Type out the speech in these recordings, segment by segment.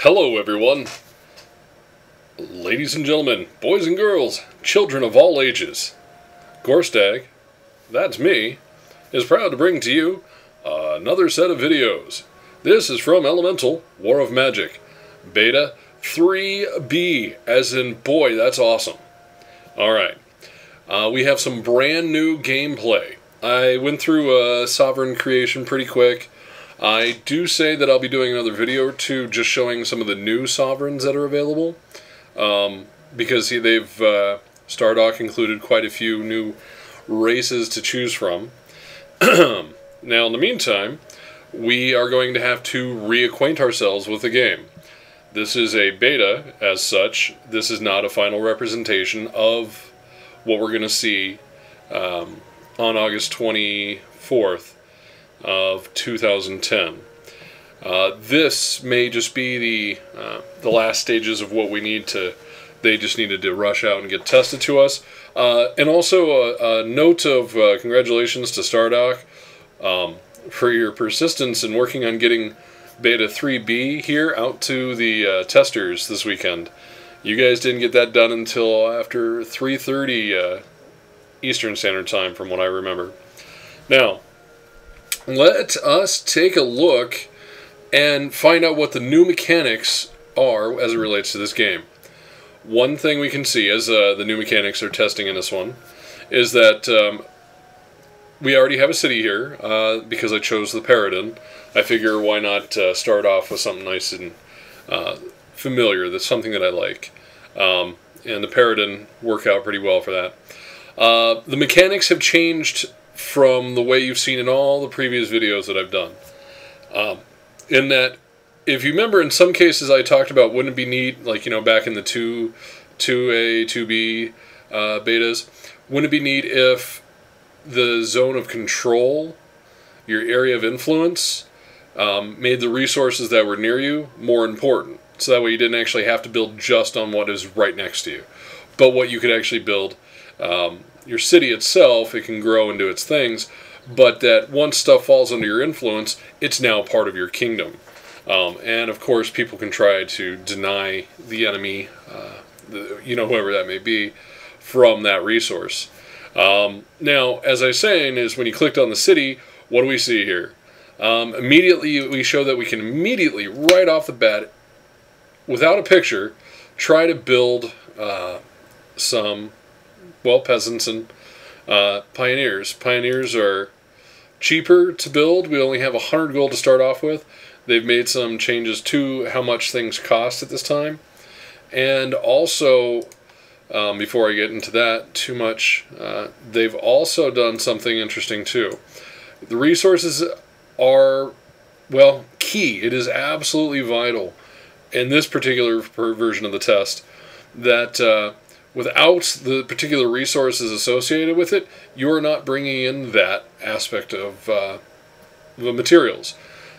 Hello everyone, ladies and gentlemen, boys and girls, children of all ages. Gorstag, that's me, is proud to bring to you another set of videos. This is from Elemental, War of Magic, Beta 3B, as in, boy, that's awesome. Alright, we have some brand new gameplay. I went through Sovereign creation pretty quick. I do say that I'll be doing another video or two just showing some of the new Sovereigns that are available, because they've, Stardock included quite a few new races to choose from. Now, in the meantime, we are going to have to reacquaint ourselves with the game. This is a beta, as such. This is not a final representation of what we're going to see on August 24th. Of 2010. This may just be the last stages of what we need to. They just needed to rush out and get tested to us. And also a note of congratulations to Stardock for your persistence in working on getting Beta 3B here out to the testers this weekend. You guys didn't get that done until after 3:30 Eastern Standard Time, from what I remember. Now, let us take a look and find out what the new mechanics are as it relates to this game. One thing we can see as the new mechanics are testing in this one is that we already have a city here because I chose the Paradin. I figure why not start off with something nice and familiar. That's something that I like. And the Paradin work out pretty well for that. The mechanics have changed from the way you've seen in all the previous videos that I've done. In that, if you remember, in some cases I talked about, wouldn't it be neat, like, you know, back in the 2A, 2B betas, wouldn't it be neat if the zone of control, your area of influence, made the resources that were near you more important? So that way you didn't actually have to build just on what is right next to you, but what you could actually build. Your city itself, it can grow into its things, but that once stuff falls under your influence, it's now part of your kingdom. And of course, people can try to deny the enemy, whoever that may be, from that resource. Now, as I was saying, is when you clicked on the city, what do we see here? Immediately, we show that we can immediately, right off the bat, without a picture, try to build some, well, peasants and pioneers. Pioneers are cheaper to build. We only have 100 gold to start off with. They've made some changes to how much things cost at this time. And also, before I get into that too much, they've also done something interesting too. The resources are, well, key. It is absolutely vital in this particular version of the test that without the particular resources associated with it, you are not bringing in that aspect of the materials.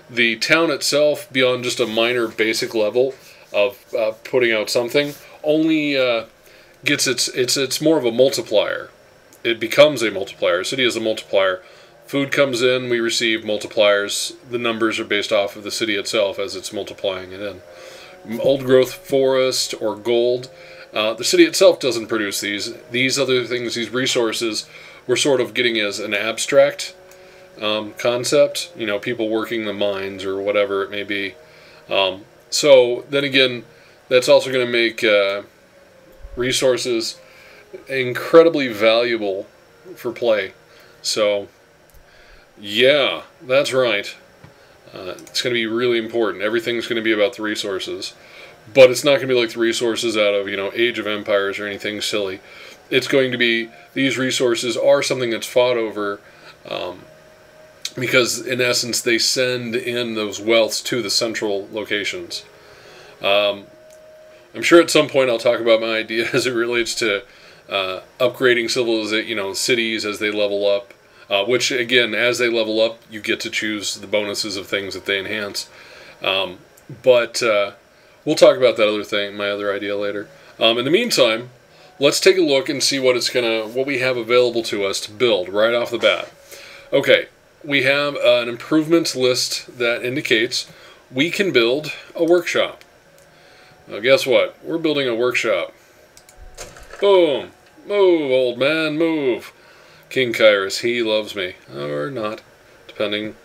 The town itself, beyond just a minor basic level of putting out something, only gets it's more of a multiplier. It becomes a multiplier. A city is a multiplier. Food comes in, we receive multipliers. The numbers are based off of the city itself as it's multiplying it in. Old growth forest or gold. The city itself doesn't produce these. These other things, these resources, we're sort of getting as an abstract concept. You know, people working the mines or whatever it may be. So then again, that's also going to make resources incredibly valuable for play. So, yeah, that's right. It's going to be really important. Everything's going to be about the resources. But it's not going to be like the resources out of, Age of Empires or anything silly. It's going to be, these resources are something that's fought over because, in essence, they send in those wealths to the central locations. I'm sure at some point I'll talk about my idea as it relates to upgrading cities as they level up. Which, again, as they level up, you get to choose the bonuses of things that they enhance. We'll talk about that other thing, my other idea later. In the meantime, let's take a look and see what we have available to us to build right off the bat. Okay, we have an improvements list that indicates we can build a workshop. Well, guess what? We're building a workshop. Boom! Move, old man, move. King Ky'Riss, he loves me. Or not, depending.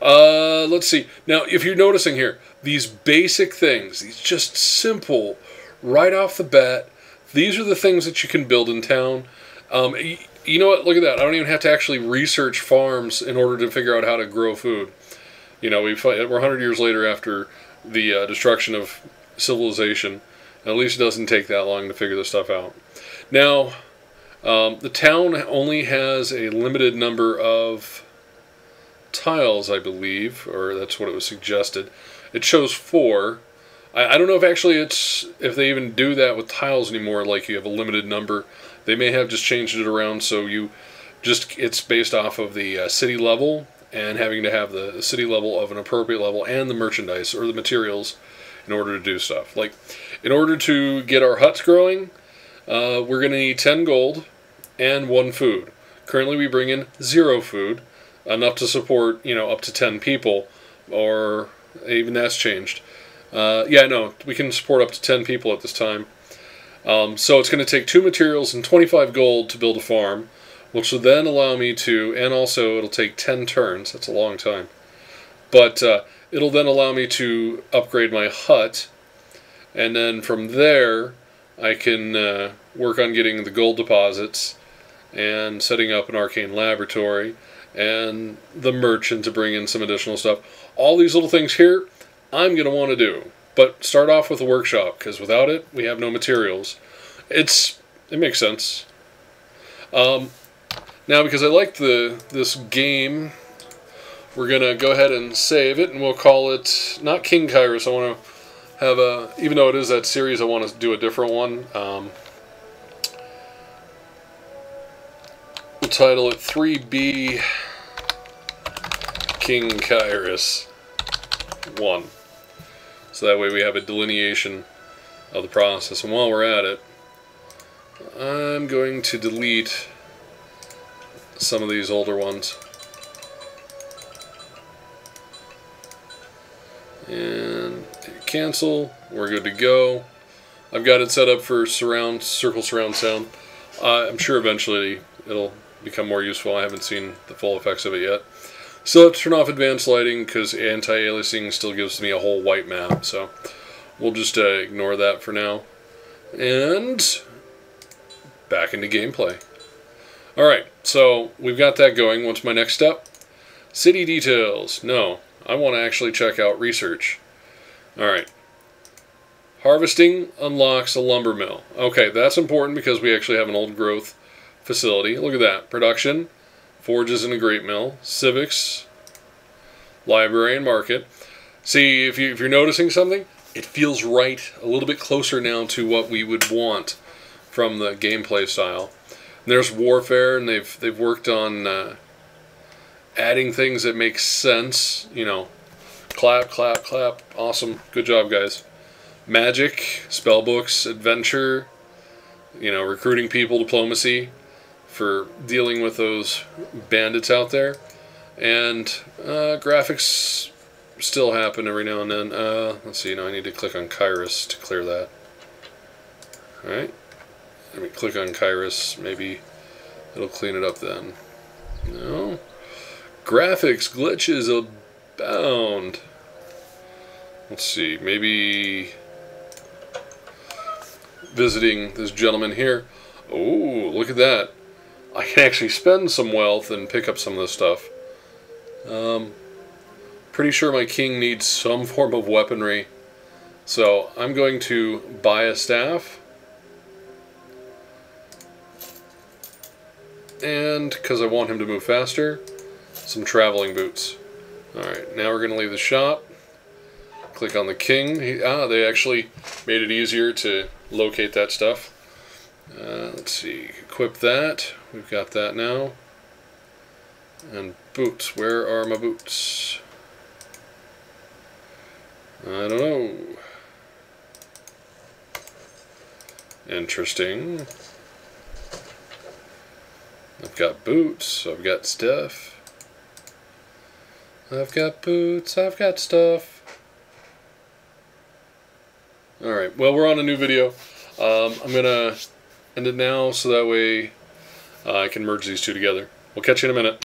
Let's see. Now, if you're noticing here, these basic things, these just simple, right off the bat, these are the things that you can build in town. You know what? Look at that. I don't even have to actually research farms in order to figure out how to grow food. You know, we're 100 years later after the destruction of civilization. At least it doesn't take that long to figure this stuff out. Now, the town only has a limited number of tiles, I believe, or that's what it was suggested. It shows 4. I don't know if actually if they even do that with tiles anymore, like you have a limited number. They may have just changed it around so it's based off of the city level, and having to have the city level of an appropriate level and the merchandise or the materials in order to do stuff. Like, in order to get our huts growing, we're going to need 10 gold and 1 food. Currently we bring in 0 food, enough to support, up to 10 people, or even that's changed. Yeah, no, we can support up to 10 people at this time. So it's going to take 2 materials and 25 gold to build a farm, which will then allow me to, and also it'll take 10 turns, that's a long time, but it'll then allow me to upgrade my hut, and then from there I can work on getting the gold deposits and setting up an arcane laboratory and the merchant to bring in some additional stuff. All these little things here I'm going to want to do, but start off with a workshop, because without it we have no materials. It makes sense. Now, because I like this game, we're going to go ahead and save it, and we'll call it, not King Ky'Riss, I want to have even though it is that series, I want to do a different one. We'll title it 3B King Ky'Riss 1. So that way we have a delineation of the process. And while we're at it, I'm going to delete some of these older ones. And cancel. We're good to go. I've got it set up for circle surround sound. I'm sure eventually it'll become more useful. I haven't seen the full effects of it yet. Still have to turn off advanced lighting because anti-aliasing still gives me a whole white map. So we'll just ignore that for now. And back into gameplay. Alright, so we've got that going. What's my next step? City details. No, I want to actually check out research. Alright. Harvesting unlocks a lumber mill. Okay, that's important because we actually have an old growth facility. Look at that. Production, forges and a great mill, civics, library and market. See, if you're noticing something, it feels right, a little bit closer now to what we would want from the gameplay style. And there's warfare, and they've worked on adding things that make sense. Clap, clap, clap. Awesome. Good job, guys. Magic, spell books, adventure, recruiting people, diplomacy for dealing with those bandits out there. And graphics still happen every now and then. Let's see, I need to click on Ky'Riss to clear that. Alright. Let me click on Ky'Riss, maybe it'll clean it up then. No. Graphics glitches abound. Let's see, maybe visiting this gentleman here. Oh, look at that. I can actually spend some wealth and pick up some of this stuff. Pretty sure my king needs some form of weaponry. So I'm going to buy a staff. And, because I want him to move faster, some traveling boots. Alright, now we're going to leave the shop. Click on the king. They actually made it easier to locate that stuff. Let's see, equip that. We've got that now. And boots, where are my boots? I don't know. Interesting. I've got boots, I've got stuff. I've got boots, I've got stuff. Alright, well, we're on a new video. I'm going to end it now so that way I can merge these two together. We'll catch you in a minute.